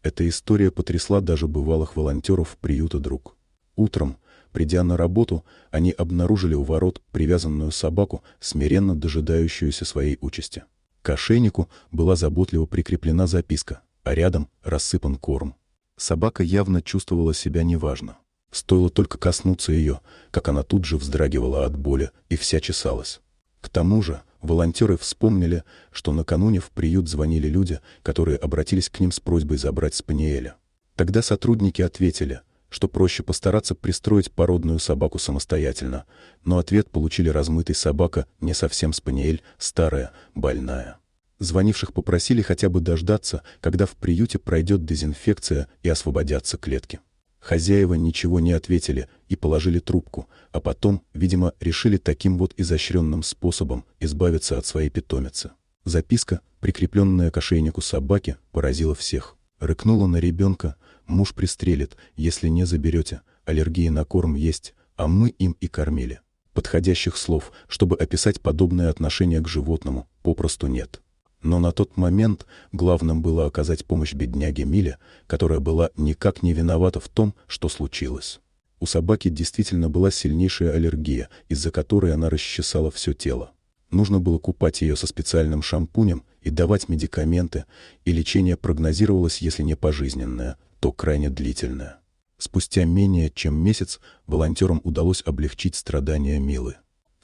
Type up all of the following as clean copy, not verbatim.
Эта история потрясла даже бывалых волонтеров приюта «Друг». Утром, придя на работу, они обнаружили у ворот привязанную собаку, смиренно дожидающуюся своей участи. К ошейнику была заботливо прикреплена записка, а рядом рассыпан корм. Собака явно чувствовала себя неважно. Стоило только коснуться ее, как она тут же вздрагивала от боли и вся чесалась. К тому же волонтеры вспомнили, что накануне в приют звонили люди, которые обратились к ним с просьбой забрать спаниеля. Тогда сотрудники ответили, что проще постараться пристроить породную собаку самостоятельно, но ответ получили размытый: собака не совсем спаниель, старая, больная. Звонивших попросили хотя бы дождаться, когда в приюте пройдет дезинфекция и освободятся клетки. Хозяева ничего не ответили и положили трубку, а потом, видимо, решили таким вот изощренным способом избавиться от своей питомицы. Записка, прикрепленная к ошейнику собаки, поразила всех. Рыкнула на ребенка: «Муж пристрелит, если не заберете, аллергия на корм есть, а мы им и кормили». Подходящих слов, чтобы описать подобное отношение к животному, попросту нет. Но на тот момент главным было оказать помощь бедняге Миле, которая была никак не виновата в том, что случилось. У собаки действительно была сильнейшая аллергия, из-за которой она расчесала все тело. Нужно было купать ее со специальным шампунем и давать медикаменты, и лечение прогнозировалось, если не пожизненное, то крайне длительное. Спустя менее чем месяц волонтерам удалось облегчить страдания Милы.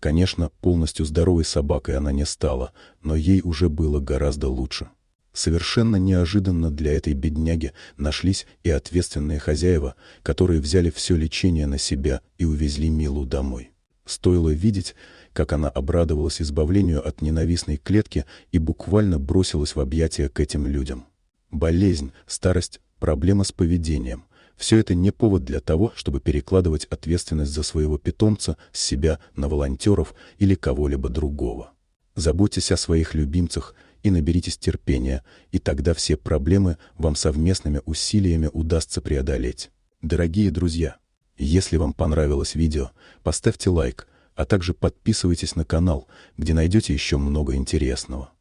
Конечно, полностью здоровой собакой она не стала, но ей уже было гораздо лучше. Совершенно неожиданно для этой бедняги нашлись и ответственные хозяева, которые взяли все лечение на себя и увезли Милу домой. Стоило видеть, как она обрадовалась избавлению от ненавистной клетки и буквально бросилась в объятия к этим людям. Болезнь, старость, проблема с поведением — все это не повод для того, чтобы перекладывать ответственность за своего питомца с себя на волонтеров или кого-либо другого. Заботьтесь о своих любимцах и наберитесь терпения, и тогда все проблемы вам совместными усилиями удастся преодолеть. Дорогие друзья, если вам понравилось видео, поставьте лайк, а также подписывайтесь на канал, где найдете еще много интересного.